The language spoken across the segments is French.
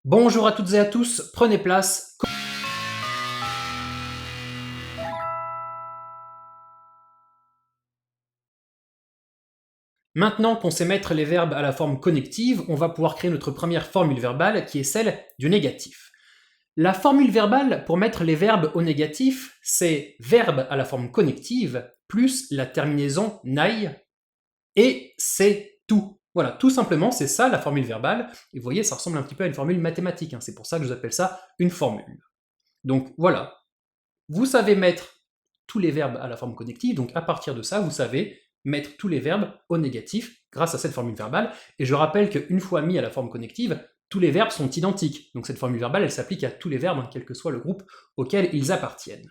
Bonjour à toutes et à tous, prenez place. Maintenant qu'on sait mettre les verbes à la forme connective, on va pouvoir créer notre première formule verbale qui est celle du négatif. La formule verbale pour mettre les verbes au négatif, c'est verbe à la forme connective plus la terminaison naï et c'est tout. Voilà, tout simplement, c'est ça la formule verbale. Et vous voyez, ça ressemble un petit peu à une formule mathématique, hein. C'est pour ça que je vous appelle ça une formule. Donc voilà, vous savez mettre tous les verbes à la forme connective, donc à partir de ça, vous savez mettre tous les verbes au négatif grâce à cette formule verbale. Et je rappelle qu'une fois mis à la forme connective, tous les verbes sont identiques. Donc cette formule verbale, elle s'applique à tous les verbes, quel que soit le groupe auquel ils appartiennent.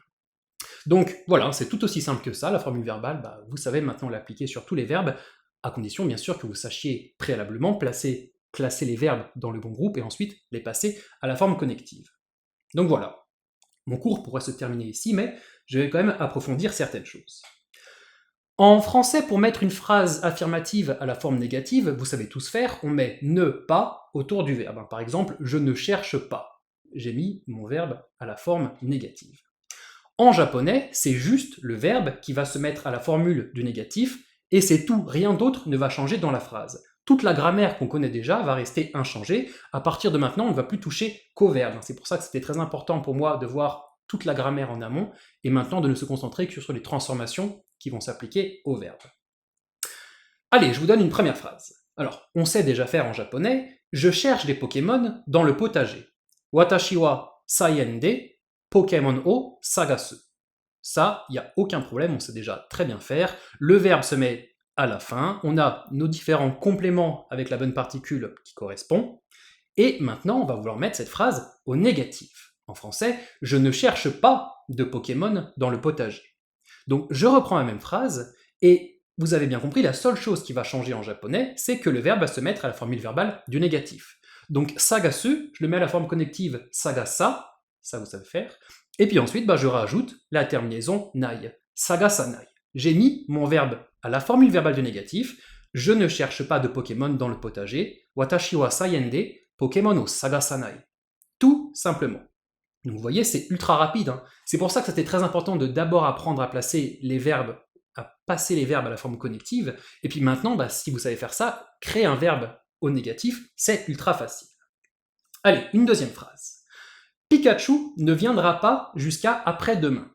Donc voilà, c'est tout aussi simple que ça, la formule verbale, vous savez maintenant l'appliquer sur tous les verbes, à condition bien sûr que vous sachiez préalablement classer les verbes dans le bon groupe et ensuite les passer à la forme connective. Donc voilà, mon cours pourrait se terminer ici, mais je vais quand même approfondir certaines choses. En français, pour mettre une phrase affirmative à la forme négative, vous savez tous faire, on met ne pas autour du verbe. Par exemple, je ne cherche pas. J'ai mis mon verbe à la forme négative. En japonais, c'est juste le verbe qui va se mettre à la formule du négatif, et c'est tout, rien d'autre ne va changer dans la phrase. Toute la grammaire qu'on connaît déjà va rester inchangée. À partir de maintenant, on ne va plus toucher qu'au verbe. C'est pour ça que c'était très important pour moi de voir toute la grammaire en amont, et maintenant de ne se concentrer que sur les transformations qui vont s'appliquer au verbe. Allez, je vous donne une première phrase. Alors, on sait déjà faire en japonais, je cherche des Pokémon dans le potager. Watashi wa saien de Pokémon o sagasu. Ça, il n'y a aucun problème, on sait déjà très bien faire. Le verbe se met à la fin, on a nos différents compléments avec la bonne particule qui correspond, et maintenant on va vouloir mettre cette phrase au négatif. En français, je ne cherche pas de Pokémon dans le potager. Donc je reprends la même phrase, et vous avez bien compris, la seule chose qui va changer en japonais, c'est que le verbe va se mettre à la formule verbale du négatif. Donc sagasu, je le mets à la forme connective sagasa, ça vous savez faire, et puis ensuite je rajoute la terminaison nai, sagasanai. J'ai mis mon verbe à la formule verbale du négatif, je ne cherche pas de Pokémon dans le potager, watashi wa sayende Pokémon o sagasanai. Tout simplement. Donc vous voyez, c'est ultra rapide. C'est pour ça que c'était très important de d'abord apprendre à placer les verbes, à passer les verbes à la forme connective. Et puis maintenant, si vous savez faire ça, créer un verbe au négatif, c'est ultra facile. Allez, une deuxième phrase. Pikachu ne viendra pas jusqu'à après-demain.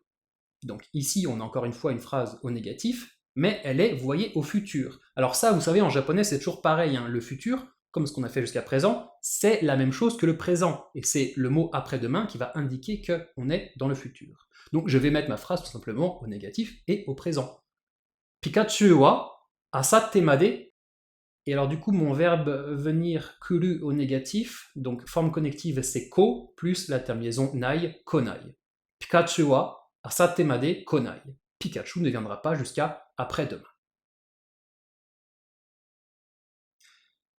Donc ici, on a encore une fois une phrase au négatif, mais elle est, vous voyez, au futur. Alors ça, vous savez, en japonais, c'est toujours pareil. Le futur, comme ce qu'on a fait jusqu'à présent, c'est la même chose que le présent. Et c'est le mot après-demain qui va indiquer qu'on est dans le futur. Donc je vais mettre ma phrase tout simplement au négatif et au présent. Pikachu wa asatte made. Et alors du coup, mon verbe venir kuru au négatif, donc forme connective c'est ko, plus la terminaison nai, konai. Pikachu wa asatte made konai. Pikachu ne viendra pas jusqu'à après-demain.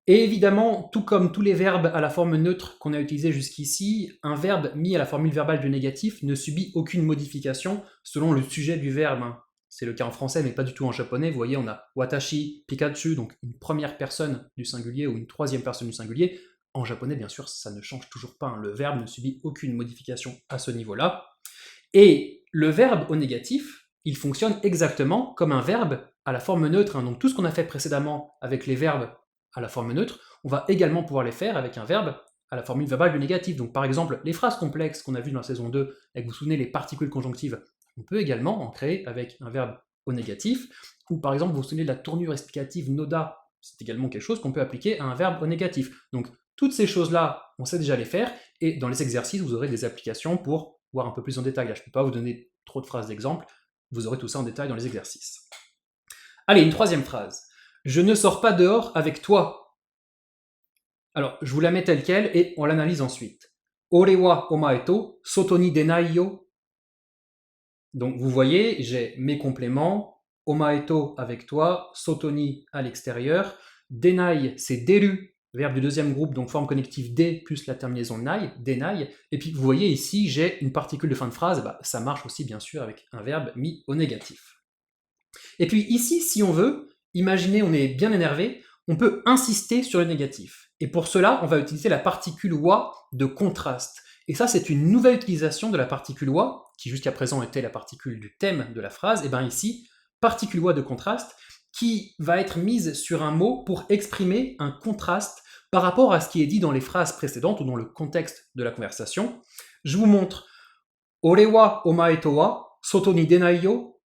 Et évidemment, tout comme tous les verbes à la forme neutre qu'on a utilisés jusqu'ici, un verbe mis à la formule verbale du négatif ne subit aucune modification selon le sujet du verbe. C'est le cas en français, mais pas du tout en japonais. Vous voyez, on a watashi, Pikachu, donc une première personne du singulier ou une troisième personne du singulier. En japonais, bien sûr, ça ne change toujours pas. Le verbe ne subit aucune modification à ce niveau-là. Et le verbe au négatif, il fonctionne exactement comme un verbe à la forme neutre. Donc tout ce qu'on a fait précédemment avec les verbes à la forme neutre, on va également pouvoir les faire avec un verbe à la formule verbale du négatif. Donc par exemple, les phrases complexes qu'on a vues dans la saison 2, et que vous vous souvenez, les particules conjonctives, on peut également en créer avec un verbe au négatif. Ou par exemple, vous vous souvenez de la tournure explicative noda, c'est également quelque chose qu'on peut appliquer à un verbe au négatif. Donc toutes ces choses-là, on sait déjà les faire, et dans les exercices, vous aurez des applications pour voir un peu plus en détail. Là, je ne peux pas vous donner trop de phrases d'exemple, vous aurez tout ça en détail dans les exercices. Allez, une troisième phrase. Je ne sors pas dehors avec toi. Alors, je vous la mets telle quelle et on l'analyse ensuite. Ore wa omae to soto ni denai yo. Donc, vous voyez, j'ai mes compléments. Omae to avec toi, soto ni à l'extérieur. Denai, c'est deru, verbe du deuxième groupe, donc forme connective de plus la terminaison nai, denai. Et puis, vous voyez ici, j'ai une particule de fin de phrase. Ça marche aussi, bien sûr, avec un verbe mis au négatif. Et puis ici, si on veut, imaginez, on est bien énervé, on peut insister sur le négatif. Et pour cela, on va utiliser la particule wa de contraste. Et ça, c'est une nouvelle utilisation de la particule wa, qui jusqu'à présent était la particule du thème de la phrase. Et bien ici, particule wa de contraste, qui va être mise sur un mot pour exprimer un contraste par rapport à ce qui est dit dans les phrases précédentes ou dans le contexte de la conversation. Je vous montre Ore wa omae to wa soto ni denai yo.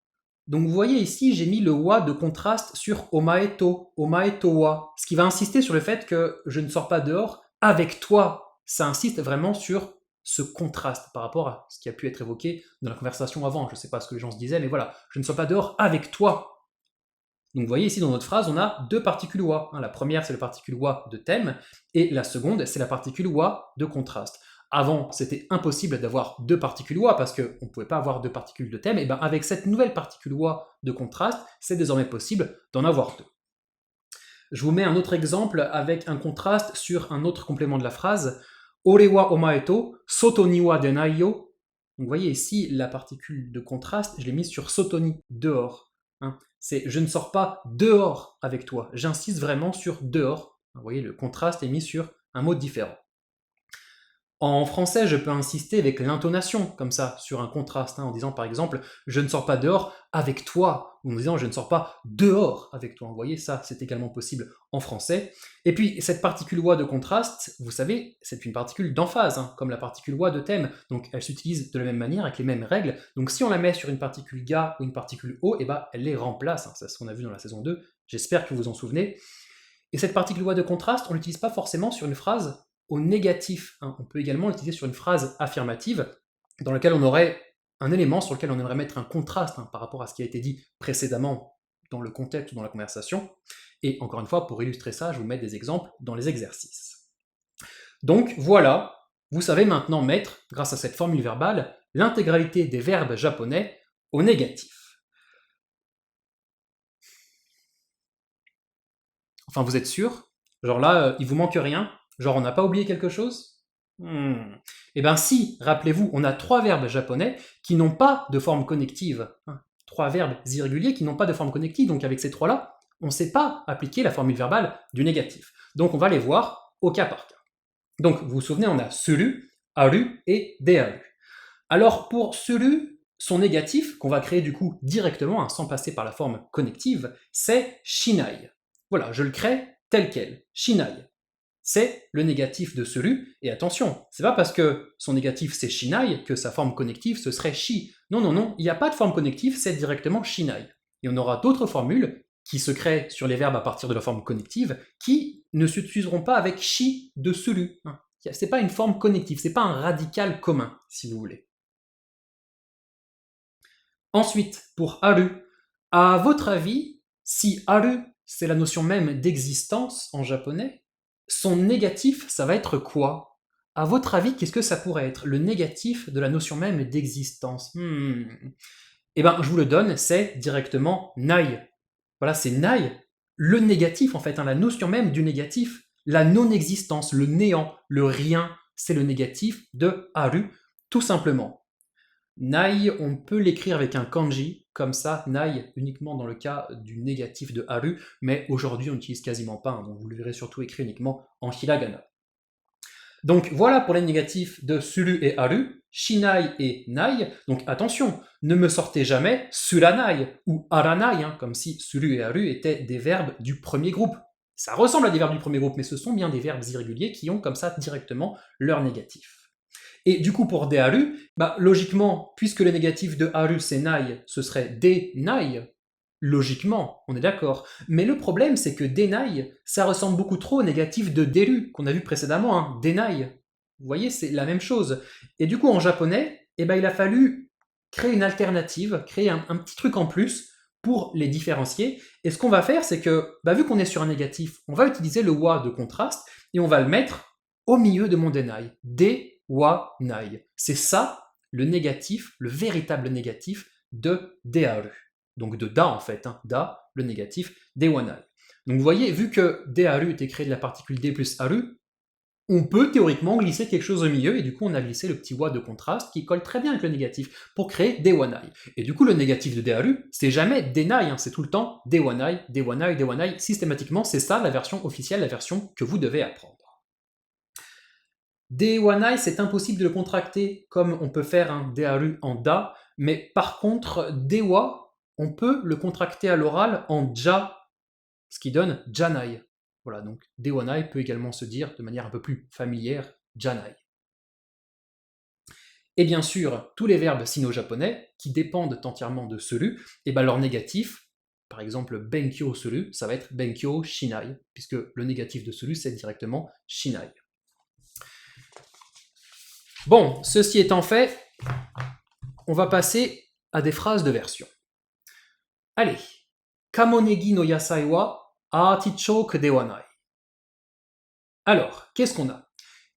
Donc vous voyez ici, j'ai mis le wa de contraste sur omae to wa, ce qui va insister sur le fait que je ne sors pas dehors avec toi. Ça insiste vraiment sur ce contraste par rapport à ce qui a pu être évoqué dans la conversation avant. Je ne sais pas ce que les gens se disaient, mais voilà, je ne sors pas dehors avec toi. Donc vous voyez ici dans notre phrase, on a deux particules wa. La première, c'est la particule wa de thème, et la seconde, c'est la particule wa de contraste. Avant, c'était impossible d'avoir deux particules wa parce qu'on ne pouvait pas avoir deux particules de thème. Et bien avec cette nouvelle particule wa de contraste, c'est désormais possible d'en avoir deux. Je vous mets un autre exemple avec un contraste sur un autre complément de la phrase. Ore wa omae to soto ni wa denai yo. Donc vous voyez ici la particule de contraste, je l'ai mise sur soto ni, dehors. C'est je ne sors pas dehors avec toi. J'insiste vraiment sur dehors. Vous voyez, le contraste est mis sur un mot différent. En français, je peux insister avec l'intonation, comme ça, sur un contraste, en disant par exemple « je ne sors pas dehors avec toi » ou en disant « je ne sors pas dehors avec toi ». Vous voyez, ça, c'est également possible en français. Et puis, cette particule wa de contraste, vous savez, c'est une particule d'emphase, comme la particule wa de thème. Donc, elle s'utilise de la même manière, avec les mêmes règles. Donc, si on la met sur une particule ga ou une particule o, elle les remplace. C'est ce qu'on a vu dans la saison 2. J'espère que vous vous en souvenez. Et cette particule wa de contraste, on ne l'utilise pas forcément sur une phrase au négatif. On peut également l'utiliser sur une phrase affirmative dans laquelle on aurait un élément sur lequel on aimerait mettre un contraste par rapport à ce qui a été dit précédemment dans le contexte ou dans la conversation. Et encore une fois, pour illustrer ça, je vous mets des exemples dans les exercices. Donc voilà, vous savez maintenant mettre, grâce à cette formule verbale, l'intégralité des verbes japonais au négatif. Enfin, vous êtes sûr? Genre là, il vous manque rien? Genre, on n'a pas oublié quelque chose? Eh bien si, rappelez-vous, on a trois verbes japonais qui n'ont pas de forme connective. Trois verbes irréguliers qui n'ont pas de forme connective, donc avec ces trois-là, on ne sait pas appliquer la formule verbale du négatif. Donc on va les voir au cas par cas. Donc vous vous souvenez, on a suru, aru et dearu. Alors pour suru, son négatif, qu'on va créer du coup directement, sans passer par la forme connective, c'est shinai. Voilà, je le crée tel quel, shinai. C'est le négatif de suru, et attention, c'est pas parce que son négatif c'est shinai que sa forme connective ce serait shi. Non, non, non, il n'y a pas de forme connective, c'est directement shinai. Et on aura d'autres formules qui se créent sur les verbes à partir de la forme connective qui ne s'utiliseront pas avec shi de suru. C'est pas une forme connective, c'est pas un radical commun, si vous voulez. Ensuite, pour aru, à votre avis, si aru c'est la notion même d'existence en japonais, son négatif, ça va être quoi? À votre avis, qu'est-ce que ça pourrait être? Le négatif de la notion même d'existence. Eh bien, je vous le donne, c'est directement nai. Voilà, c'est nai, le négatif en fait, la notion même du négatif, la non-existence, le néant, le rien, c'est le négatif de aru, tout simplement. Nai, on peut l'écrire avec un kanji, comme ça, nai uniquement dans le cas du négatif de haru, mais aujourd'hui on n'utilise quasiment pas, donc vous le verrez surtout écrit uniquement en hiragana. Donc voilà pour les négatifs de suru et haru, shinai et nai. Donc attention, ne me sortez jamais suranai ou aranai, comme si suru et haru étaient des verbes du premier groupe. Ça ressemble à des verbes du premier groupe, mais ce sont bien des verbes irréguliers qui ont comme ça directement leur négatif. Et du coup, pour deharu, logiquement, puisque le négatif de haru c'est nai, ce serait denai. Logiquement, on est d'accord. Mais le problème, c'est que denai, ça ressemble beaucoup trop au négatif de deru, qu'on a vu précédemment, denai. Vous voyez, c'est la même chose. Et du coup, en japonais, il a fallu créer une alternative, créer un petit truc en plus pour les différencier. Et ce qu'on va faire, c'est que, vu qu'on est sur un négatif, on va utiliser le wa de contraste, et on va le mettre au milieu de mon denai. Wa nai. C'est ça le négatif, le véritable négatif de deharu. Donc de da en fait, da, le négatif, dewanai. Donc vous voyez, vu que deharu était créé de la particule d plus haru, on peut théoriquement glisser quelque chose au milieu, et du coup on a glissé le petit wa de contraste qui colle très bien avec le négatif pour créer dewanai. Et du coup le négatif de deharu, c'est jamais denai, c'est tout le temps dewanai, dewanai, dewanai. Systématiquement, c'est ça la version officielle, la version que vous devez apprendre. Dewanai, c'est impossible de le contracter comme on peut faire un dearu en da, mais par contre, dewa, on peut le contracter à l'oral en ja, ce qui donne janai. Voilà, donc dewanai peut également se dire de manière un peu plus familière janai. Et bien sûr, tous les verbes sino-japonais qui dépendent entièrement de suru, et ben leur négatif, par exemple benkyo suru, ça va être benkyo shinai, puisque le négatif de suru c'est directement shinai. Bon, ceci étant fait, on va passer à des phrases de version. Allez, kamonegi no yasai wa artichoke dewanai. Alors, qu'est-ce qu'on a?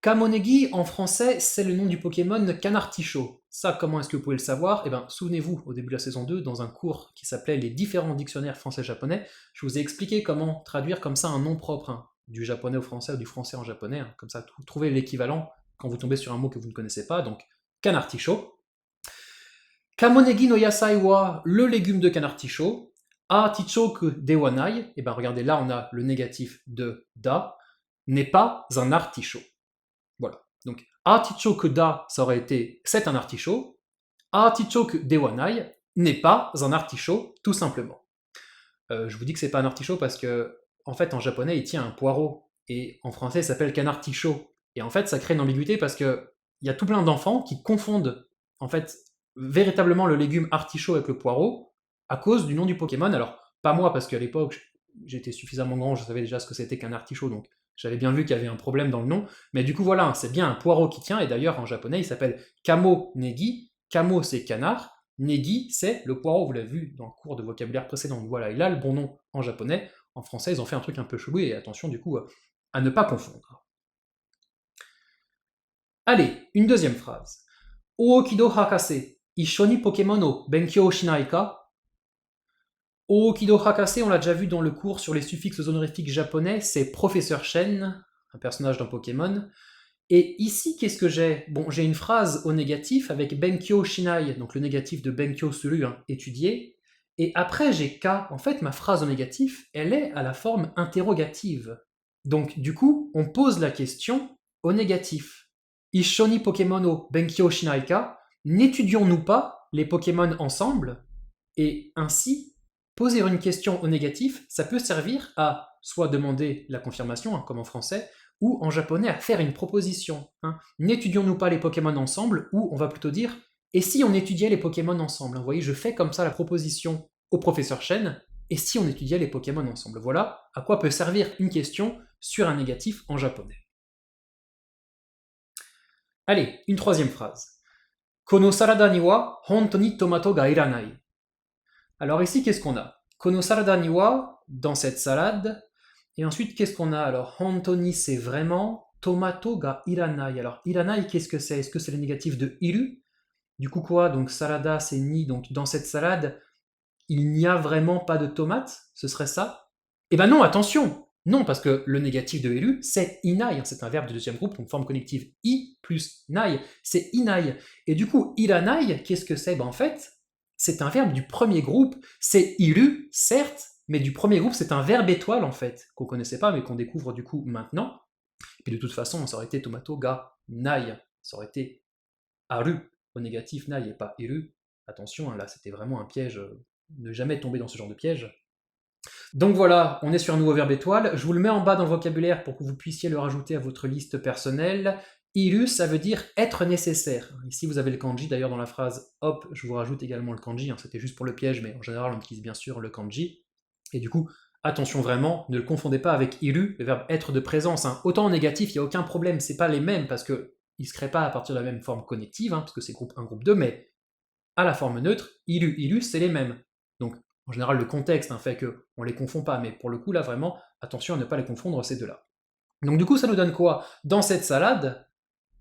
Kamonegi, en français, c'est le nom du Pokémon Canartichaud. Ça, comment est-ce que vous pouvez le savoir? Eh bien, souvenez-vous, au début de la saison 2, dans un cours qui s'appelait Les différents dictionnaires français-japonais, je vous ai expliqué comment traduire comme ça un nom propre, hein, du japonais au français ou du français en japonais, hein, comme ça, trouvez l'équivalent quand vous tombez sur un mot que vous ne connaissez pas, donc Canartichaud. Kamonegi no yasai wa, le légume de Canartichaud. Artichoke dewanai, et bien regardez, là on a le négatif de da, n'est pas un artichaut. Voilà. Donc, artichoke da, ça aurait été c'est un artichaut. Artichoke dewanai n'est pas un artichaut, tout simplement. Je vous dis que c'est pas un artichaut parce que, en fait, en japonais, il tient un poireau. Et en français, il s'appelle canartichaut. Et en fait, ça crée une ambiguïté parce que il y a tout plein d'enfants qui confondent, en fait, véritablement le légume artichaut avec le poireau à cause du nom du Pokémon. Alors, pas moi, parce qu'à l'époque, j'étais suffisamment grand, je savais déjà ce que c'était qu'un artichaut, donc j'avais bien vu qu'il y avait un problème dans le nom, mais du coup voilà, c'est bien un poireau qui tient, et d'ailleurs en japonais il s'appelle kamo negi, kamo c'est canard, negi c'est le poireau, vous l'avez vu dans le cours de vocabulaire précédent, donc voilà, il a le bon nom en japonais, en français ils ont fait un truc un peu chelou, et attention du coup à ne pas confondre. Allez, une deuxième phrase. Ookido hakase, issho ni Pokémon o benkyou shinai ka? Ookido Hakase, on l'a déjà vu dans le cours sur les suffixes honorifiques japonais, c'est Professeur Shen, un personnage dans Pokémon. Et ici, qu'est-ce que j'ai? Bon, j'ai une phrase au négatif avec Benkyo Shinai, donc le négatif de Benkyo Suru, hein, étudier. Et après, j'ai Ka. En fait, ma phrase au négatif, elle est à la forme interrogative. Donc, du coup, on pose la question au négatif. Ishoni Pokémon o Benkyo Shinai ka? N'étudions-nous pas les Pokémon ensemble? Et ainsi, poser une question au négatif, ça peut servir à soit demander la confirmation, hein, comme en français, ou en japonais à faire une proposition. Hein. N'étudions-nous pas les Pokémon ensemble, ou on va plutôt dire, et si on étudiait les Pokémon ensemble? Vous voyez, je fais comme ça la proposition au professeur Shen, et si on étudiait les Pokémon ensemble? Voilà à quoi peut servir une question sur un négatif en japonais. Allez, une troisième phrase. Kono sarada ni wa honto ni tomato ga iranai. Alors ici, qu'est-ce qu'on a? Kono sarada ni wa, dans cette salade. Et ensuite, qu'est-ce qu'on a? Alors, hontoni, c'est vraiment. Tomato ga iranai. Alors, iranai, qu'est-ce que c'est? Est-ce que c'est le négatif de iru? Du coup, quoi? Donc, salada, c'est ni. Donc, dans cette salade, il n'y a vraiment pas de tomate? Ce serait ça? Eh ben non, attention! Non, parce que le négatif de iru, c'est inai. C'est un verbe de deuxième groupe, donc forme connective i plus nai. C'est inai. Et du coup, iranai, qu'est-ce que c'est? Ben en fait, c'est un verbe du premier groupe, c'est iru, certes, mais du premier groupe, c'est un verbe étoile en fait, qu'on connaissait pas, mais qu'on découvre du coup maintenant. Et puis de toute façon, ça aurait été tomato ga nai, ça aurait été aru au négatif nai et pas iru. Attention, hein, là c'était vraiment un piège, ne jamais tomber dans ce genre de piège. Donc voilà, on est sur un nouveau verbe étoile. Je vous le mets en bas dans le vocabulaire pour que vous puissiez le rajouter à votre liste personnelle. Iru, ça veut dire être nécessaire. Ici, vous avez le kanji. D'ailleurs, dans la phrase hop, je vous rajoute également le kanji. Hein, c'était juste pour le piège, mais en général, on utilise bien sûr le kanji. Et du coup, attention vraiment, ne le confondez pas avec iru, le verbe être de présence. Hein. Autant en négatif, il n'y a aucun problème, c'est pas les mêmes parce qu'ils ne se créent pas à partir de la même forme connective, hein, parce que c'est groupe 1, groupe 2, mais à la forme neutre, iru, c'est les mêmes. Donc, en général, le contexte fait qu'on ne les confond pas, mais pour le coup, là, vraiment, attention à ne pas les confondre, ces deux-là. Donc du coup, ça nous donne quoi? Dans cette salade,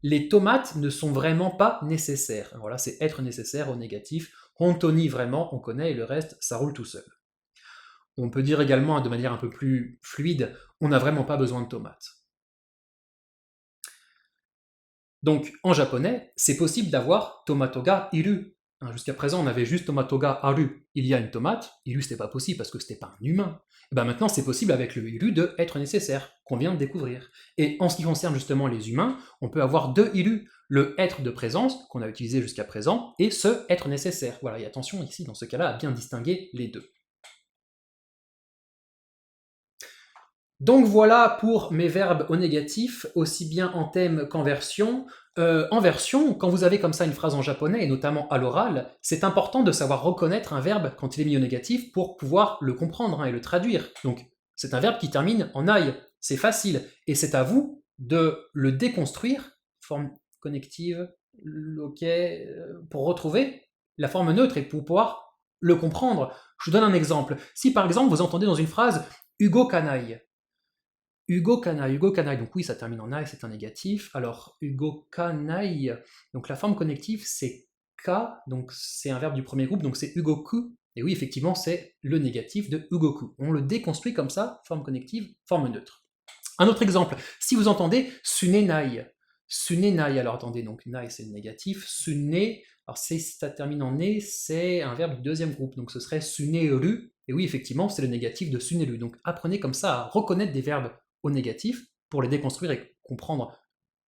les tomates ne sont vraiment pas nécessaires. Voilà, c'est être nécessaire au négatif. Hontoni, vraiment, on connaît, et le reste, ça roule tout seul. On peut dire également, de manière un peu plus fluide, on n'a vraiment pas besoin de tomates. Donc, en japonais, c'est possible d'avoir tomato ga iru. Jusqu'à présent, on avait juste tomato ga aru, il y a une tomate. Iru, c'était pas possible parce que c'était pas un humain. Ben maintenant, c'est possible avec le ilu de être nécessaire, qu'on vient de découvrir. Et en ce qui concerne justement les humains, on peut avoir deux ilus, le être de présence, qu'on a utilisé jusqu'à présent, et ce être nécessaire. Voilà, et attention ici, dans ce cas-là, à bien distinguer les deux. Donc voilà pour mes verbes au négatif, aussi bien en thème qu'en version. En version, quand vous avez comme ça une phrase en japonais, et notamment à l'oral, c'est important de savoir reconnaître un verbe quand il est mis au négatif pour pouvoir le comprendre et le traduire. Donc c'est un verbe qui termine en aïe, c'est facile, et c'est à vous de le déconstruire, forme connective, ok, pour retrouver la forme neutre et pour pouvoir le comprendre. Je vous donne un exemple. Si par exemple vous entendez dans une phrase Hugo Canaille, Hugo Canaille, donc oui, ça termine en aïe, c'est un négatif. Alors, Hugo Canaille, donc la forme connective, c'est ka, donc c'est un verbe du premier groupe, donc c'est Hugoku. Et oui, effectivement, c'est le négatif de Hugoku. On le déconstruit comme ça, forme connective, forme neutre. Un autre exemple, si vous entendez Sunenai, Sunenai, alors attendez, donc nai c'est le négatif, Sune, alors ça termine en né, c'est un verbe du deuxième groupe, donc ce serait Suneru, et oui, effectivement, c'est le négatif de Suneru. Donc apprenez comme ça à reconnaître des verbes au négatif pour les déconstruire et comprendre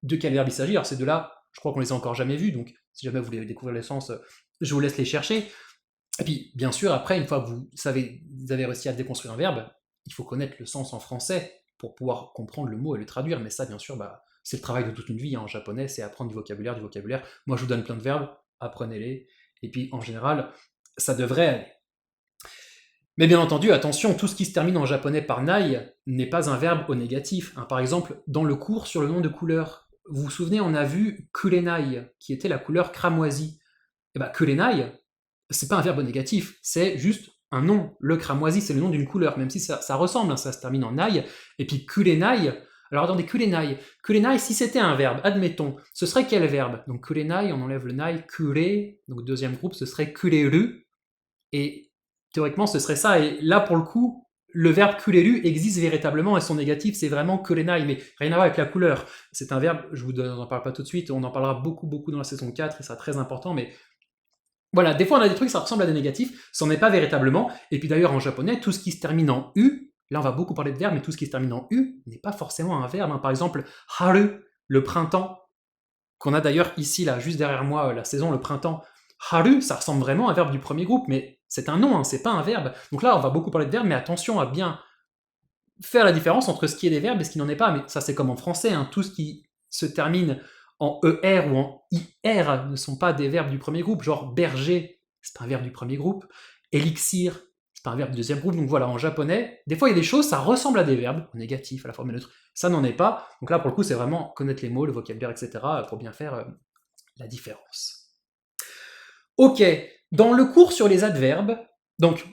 de quel verbe il s'agit. Alors ces deux-là, je crois qu'on les a encore jamais vus, donc si jamais vous voulez découvrir les sens, je vous laisse les chercher. Et puis, bien sûr, après, une fois que vous avez réussi à déconstruire un verbe, il faut connaître le sens en français pour pouvoir comprendre le mot et le traduire. Mais ça, bien sûr, c'est le travail de toute une vie en japonais, c'est apprendre du vocabulaire, du vocabulaire. Moi, je vous donne plein de verbes, apprenez-les. Et puis, en général, ça devrait aller. Mais bien entendu, attention, tout ce qui se termine en japonais par nai n'est pas un verbe au négatif. Par exemple, dans le cours sur le nom de couleur, vous vous souvenez, on a vu kurenai, qui était la couleur cramoisie. Et bien, kurenai, c'est pas un verbe au négatif, c'est juste un nom. Le cramoisi, c'est le nom d'une couleur, même si ça ressemble, ça se termine en nai. Et puis kurenai, alors attendez, kurenai. Kurenai, si c'était un verbe, admettons, ce serait quel verbe? Donc kurenai, on enlève le nai, kure, donc deuxième groupe, ce serait kureru. Et théoriquement, ce serait ça. Et là, pour le coup, le verbe kureru existe véritablement et son négatif, c'est vraiment kurenai, mais rien à voir avec la couleur. C'est un verbe, je vous en parle pas tout de suite, on en parlera beaucoup dans la saison 4 et ça sera très important, mais voilà, des fois on a des trucs, ça ressemble à des négatifs, ça n'en est pas véritablement. Et puis d'ailleurs, en japonais, tout ce qui se termine en U, là on va beaucoup parler de verbes, mais tout ce qui se termine en U n'est pas forcément un verbe. Par exemple, haru, le printemps, qu'on a d'ailleurs ici, là, juste derrière moi, la saison, le printemps. Haru, ça ressemble vraiment à un verbe du premier groupe, mais c'est un nom, c'est pas un verbe. Donc là, on va beaucoup parler de verbes, mais attention à bien faire la différence entre ce qui est des verbes et ce qui n'en est pas. Mais ça, c'est comme en français, tout ce qui se termine en ER ou en IR ne sont pas des verbes du premier groupe, genre berger, c'est pas un verbe du premier groupe, élixir, c'est pas un verbe du deuxième groupe. Donc voilà, en japonais, des fois il y a des choses, ça ressemble à des verbes, au négatif, à la forme neutre, ça n'en est pas. Donc là, pour le coup, c'est vraiment connaître les mots, le vocabulaire, etc., pour bien faire la différence. Ok, dans le cours sur les adverbes, donc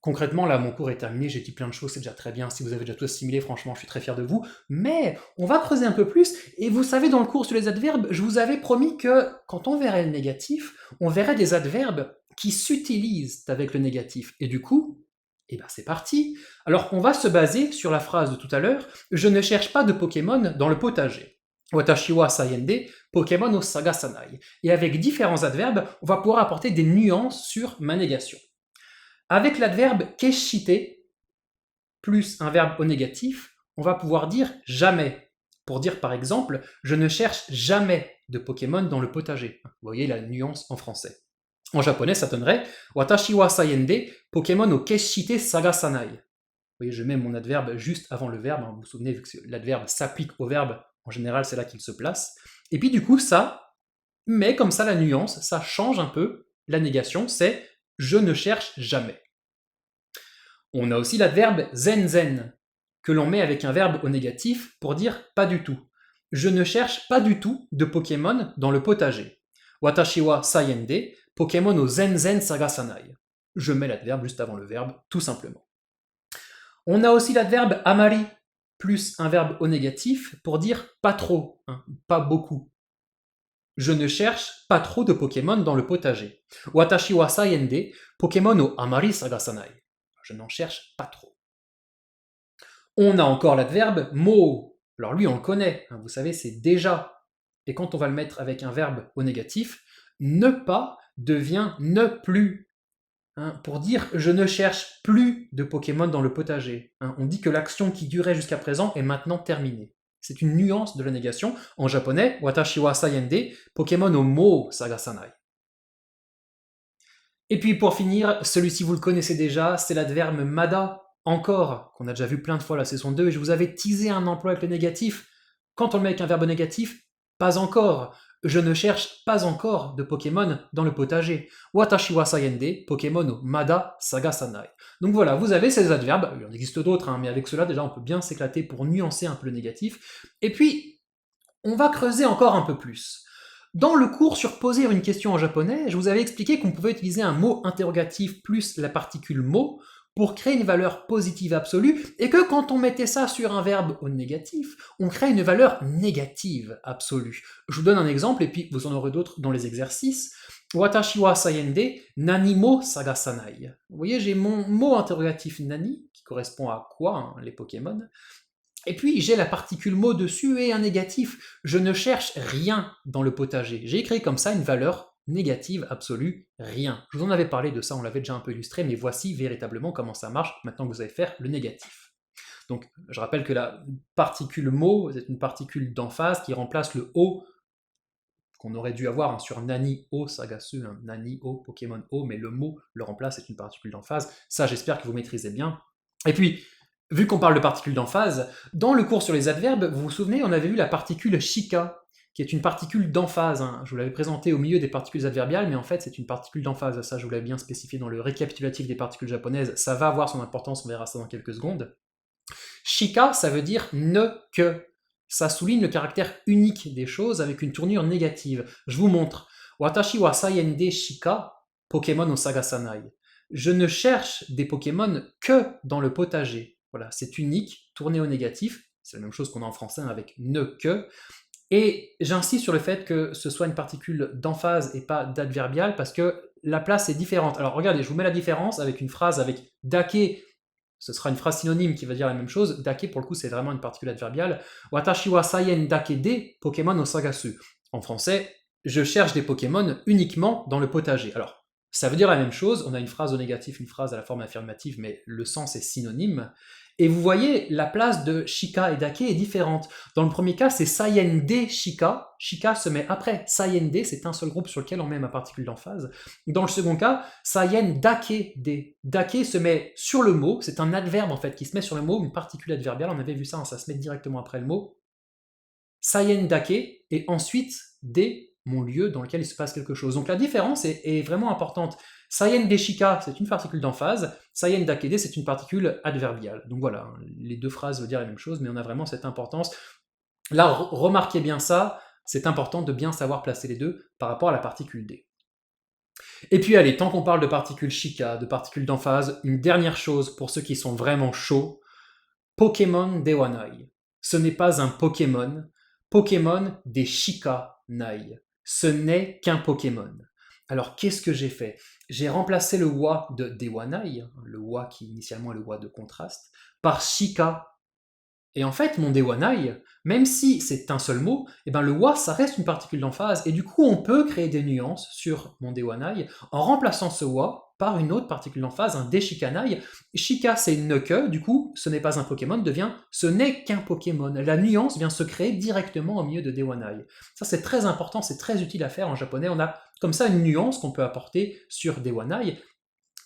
concrètement, là, mon cours est terminé, j'ai dit plein de choses, c'est déjà très bien. Si vous avez déjà tout assimilé, franchement, je suis très fier de vous. Mais on va creuser un peu plus. Et vous savez, dans le cours sur les adverbes, je vous avais promis que quand on verrait le négatif, on verrait des adverbes qui s'utilisent avec le négatif. Et du coup, eh ben c'est parti. Alors, on va se baser sur la phrase de tout à l'heure. Je ne cherche pas de Pokémon dans le potager. Watashi wa sayende, Pokémon o sagasanai. Et avec différents adverbes, on va pouvoir apporter des nuances sur ma négation. Avec l'adverbe keshite, plus un verbe au négatif, on va pouvoir dire jamais. Pour dire par exemple, je ne cherche jamais de Pokémon dans le potager. Vous voyez la nuance en français. En japonais, ça donnerait Watashi wa sayende, Pokémon o keshite sagasanai. Vous voyez, je mets mon adverbe juste avant le verbe. Vous vous souvenez, vu que l'adverbe s'applique au verbe, en général, c'est là qu'il se place. Et puis du coup, ça met comme ça la nuance, ça change un peu la négation, c'est je ne cherche jamais. On a aussi l'adverbe zen, que l'on met avec un verbe au négatif pour dire pas du tout. Je ne cherche pas du tout de Pokémon dans le potager. Watashi wa sayende, Pokémon o zen sagasanai. Je mets l'adverbe juste avant le verbe, tout simplement. On a aussi l'adverbe amari, plus un verbe au négatif pour dire pas trop, pas beaucoup. Je ne cherche pas trop de Pokémon dans le potager. Watashi wa sayende, Pokémon o amari sagasanai. Je n'en cherche pas trop. On a encore l'adverbe mo. Alors lui, on le connaît, vous savez, c'est déjà. Et quand on va le mettre avec un verbe au négatif, ne pas devient ne plus. pour dire « je ne cherche plus de Pokémon dans le potager ». On dit que l'action qui durait jusqu'à présent est maintenant terminée. C'est une nuance de la négation. En japonais, watashi wa sayende, Pokémon o mo sagasanai. Et puis pour finir, celui-ci vous le connaissez déjà, c'est l'adverbe mada, encore, qu'on a déjà vu plein de fois la saison 2, et je vous avais teasé un emploi avec le négatif. Quand on le met avec un verbe négatif, pas encore. Je ne cherche pas encore de Pokémon dans le potager. Watashi wa sayende, Pokémon o mada sagasanai. Donc voilà, vous avez ces adverbes, il y en existe d'autres, mais avec cela déjà on peut bien s'éclater pour nuancer un peu le négatif. Et puis, on va creuser encore un peu plus. Dans le cours sur poser une question en japonais, je vous avais expliqué qu'on pouvait utiliser un mot interrogatif plus la particule mot pour créer une valeur positive absolue, et que quand on mettait ça sur un verbe au négatif, on crée une valeur négative absolue. Je vous donne un exemple, et puis vous en aurez d'autres dans les exercices. Watashi wa sayende nani mo sagasanai. Vous voyez, j'ai mon mot interrogatif nani, qui correspond à quoi, les Pokémon, et puis j'ai la particule mot dessus et un négatif. Je ne cherche rien dans le potager. J'ai écrit comme ça une valeur négative absolue, rien. Je vous en avais parlé de ça, on l'avait déjà un peu illustré, mais voici véritablement comment ça marche maintenant que vous allez faire le négatif. Donc je rappelle que la particule mot, c'est une particule d'emphase qui remplace le O qu'on aurait dû avoir sur Nani O Sagasu, Nani O Pokémon O, mais le mot le remplace, c'est une particule d'emphase. Ça j'espère que vous maîtrisez bien. Et puis, vu qu'on parle de particules d'emphase, dans le cours sur les adverbes, vous vous souvenez, on avait vu la particule shika, qui est une particule d'emphase. Je vous l'avais présenté au milieu des particules adverbiales, mais en fait c'est une particule d'emphase. Ça, je vous l'avais bien spécifié dans le récapitulatif des particules japonaises. Ça va avoir son importance, on verra ça dans quelques secondes. Shika, ça veut dire ne que. Ça souligne le caractère unique des choses avec une tournure négative. Je vous montre. Watashi wa sayende shika, Pokémon o sagasanai. Je ne cherche des Pokémon que dans le potager. Voilà, c'est unique, tourné au négatif, c'est la même chose qu'on a en français avec ne que, et j'insiste sur le fait que ce soit une particule d'emphase et pas d'adverbial parce que la place est différente. Alors regardez, je vous mets la différence avec une phrase avec dake, ce sera une phrase synonyme qui va dire la même chose, dake pour le coup c'est vraiment une particule adverbiale, watashi wa saien dake de Pokémon o sagasu. En français, je cherche des Pokémon uniquement dans le potager. Alors, ça veut dire la même chose, on a une phrase au négatif, une phrase à la forme affirmative, mais le sens est synonyme. Et vous voyez, la place de shika et dake est différente. Dans le premier cas, c'est sayende shika. Shika se met après. Sayende, c'est un seul groupe sur lequel on met ma particule d'emphase. Dans le second cas, sayen dake de. Dake se met sur le mot, c'est un adverbe en fait qui se met sur le mot, une particule adverbiale, on avait vu ça, ça se met directement après le mot. Sayen dake, et ensuite de, mon lieu dans lequel il se passe quelque chose. Donc la différence est vraiment importante. Sayen deshika, c'est une particule d'emphase. Sayen dakede, c'est une particule adverbiale. Donc voilà, les deux phrases veulent dire la même chose, mais on a vraiment cette importance. Là, remarquez bien ça, c'est important de bien savoir placer les deux par rapport à la particule D. Et puis allez, tant qu'on parle de particules shika, de particules d'emphase, une dernière chose pour ceux qui sont vraiment chauds, Pokémon Dewanai. Ce n'est pas un Pokémon, Pokémon des Shika Nai. Ce n'est qu'un Pokémon. Alors qu'est-ce que j'ai fait? J'ai remplacé le wa de Dewanai, le wa qui initialement est le wa de contraste, par Shika. Et en fait, mon Dewanai, même si c'est un seul mot, eh ben le wa ça reste une particule d'emphase, et du coup on peut créer des nuances sur mon Dewanai en remplaçant ce wa par une autre particule d'emphase, un Deshikanai. Shika c'est ne que, du coup ce n'est pas un Pokémon, devient ce n'est qu'un Pokémon. La nuance vient se créer directement au milieu de Dewanai. Ça c'est très important, c'est très utile à faire en japonais, on a comme ça une nuance qu'on peut apporter sur Dewanai,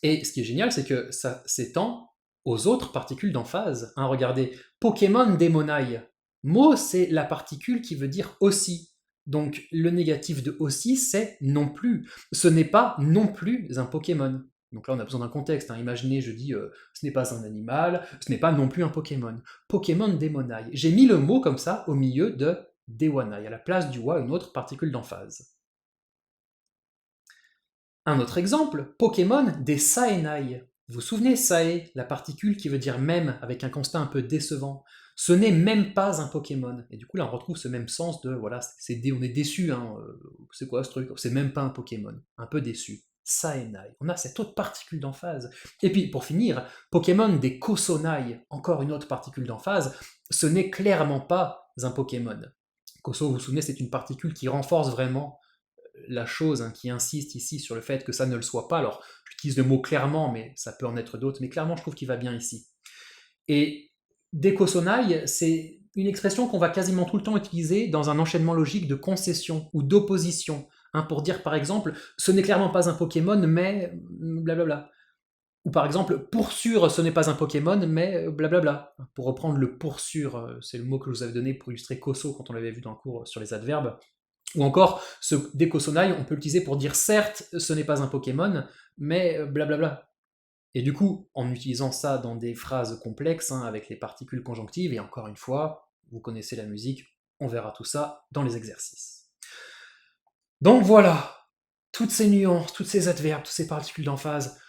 et ce qui est génial c'est que ça s'étend aux autres particules d'emphase. Regardez, Pokémon Demonai. Mo, c'est la particule qui veut dire aussi. Donc le négatif de aussi, c'est non plus. Ce n'est pas non plus un Pokémon. Donc là, on a besoin d'un contexte. Imaginez, je dis, ce n'est pas un animal, ce n'est pas non plus un Pokémon. Pokémon Demonai. J'ai mis le mot comme ça au milieu de Dewanai, à la place du wa, une autre particule d'emphase. Un autre exemple, Pokémon des Saenai. Vous vous souvenez, sae, la particule qui veut dire même, avec un constat un peu décevant. Ce n'est même pas un Pokémon. Et du coup, là, on retrouve ce même sens de, voilà, on est déçu, c'est quoi ce truc? C'est même pas un Pokémon. Un peu déçu. Saenai. On a cette autre particule d'emphase. Et puis, pour finir, Pokémon des Kosonai, encore une autre particule d'emphase. Ce n'est clairement pas un Pokémon. Koso, vous vous souvenez, c'est une particule qui renforce vraiment la chose, qui insiste ici sur le fait que ça ne le soit pas. Alors, j'utilise le mot clairement, mais ça peut en être d'autres, mais clairement, je trouve qu'il va bien ici. Et dekosonai, c'est une expression qu'on va quasiment tout le temps utiliser dans un enchaînement logique de concession ou d'opposition, hein, pour dire par exemple, ce n'est clairement pas un Pokémon, mais blablabla. Ou par exemple, pour sûr, ce n'est pas un Pokémon, mais blablabla. Pour reprendre le pour sûr, c'est le mot que je vous avais donné pour illustrer koso quand on l'avait vu dans le cours sur les adverbes. Ou encore, ce dekosonai, on peut l'utiliser pour dire certes, ce n'est pas un Pokémon, mais blablabla. Et du coup, en utilisant ça dans des phrases complexes, hein, avec les particules conjonctives, et encore une fois, vous connaissez la musique, on verra tout ça dans les exercices. Donc voilà, toutes ces nuances, toutes ces adverbes, toutes ces particules d'emphase,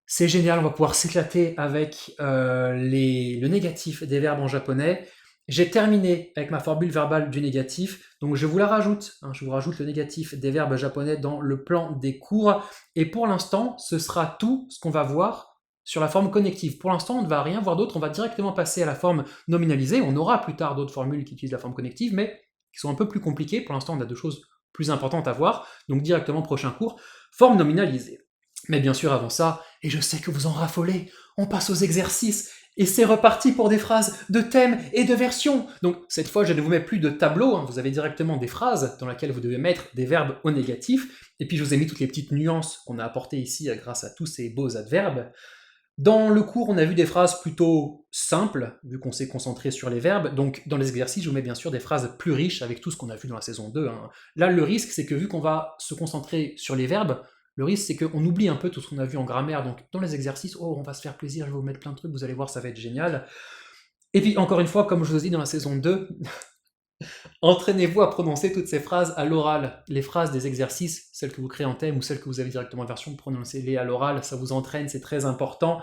c'est génial, on va pouvoir s'éclater avec le négatif des verbes en japonais. J'ai terminé avec ma formule verbale du négatif, donc je vous la rajoute, hein, je vous rajoute le négatif des verbes japonais dans le plan des cours, et pour l'instant, ce sera tout ce qu'on va voir sur la forme connective. Pour l'instant, on ne va rien voir d'autre, on va directement passer à la forme nominalisée, on aura plus tard d'autres formules qui utilisent la forme connective, mais qui sont un peu plus compliquées, pour l'instant on a deux choses plus importantes à voir, donc directement prochain cours, forme nominalisée. Mais bien sûr, avant ça, et je sais que vous en raffolez, on passe aux exercices, et c'est reparti pour des phrases de thème et de version. Donc cette fois, je ne vous mets plus de tableau, hein, vous avez directement des phrases dans lesquelles vous devez mettre des verbes au négatif, et puis je vous ai mis toutes les petites nuances qu'on a apportées ici grâce à tous ces beaux adverbes. Dans le cours, on a vu des phrases plutôt simples, vu qu'on s'est concentré sur les verbes, donc dans les exercices, je vous mets bien sûr des phrases plus riches avec tout ce qu'on a vu dans la saison 2. Hein. Là, le risque, c'est que vu qu'on va se concentrer sur les verbes, le risque, c'est qu'on oublie un peu tout ce qu'on a vu en grammaire, donc dans les exercices, oh, on va se faire plaisir, je vais vous mettre plein de trucs, vous allez voir, ça va être génial. Et puis, encore une fois, comme je vous ai dit dans la saison 2, entraînez-vous à prononcer toutes ces phrases à l'oral. Les phrases des exercices, celles que vous créez en thème ou celles que vous avez directement en version, prononcez-les à l'oral, ça vous entraîne, c'est très important.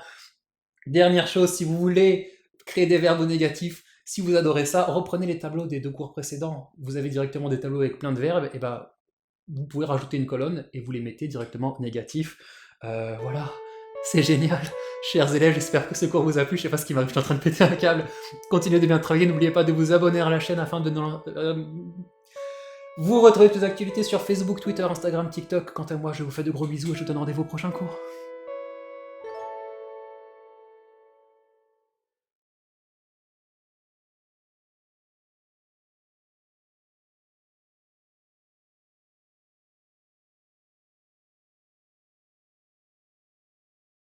Dernière chose, si vous voulez créer des verbes négatifs, si vous adorez ça, reprenez les tableaux des 2 cours précédents. Vous avez directement des tableaux avec plein de verbes, et ben vous pouvez rajouter une colonne et vous les mettez directement négatifs. Voilà, c'est génial. Chers élèves, j'espère que ce cours vous a plu. Je sais pas ce qui m'arrive, je suis en train de péter un câble. Continuez de bien travailler, n'oubliez pas de vous abonner à la chaîne afin de... Vous retrouvez toutes les activités sur Facebook, Twitter, Instagram, TikTok. Quant à moi, je vous fais de gros bisous et je vous donne rendez-vous au prochain cours.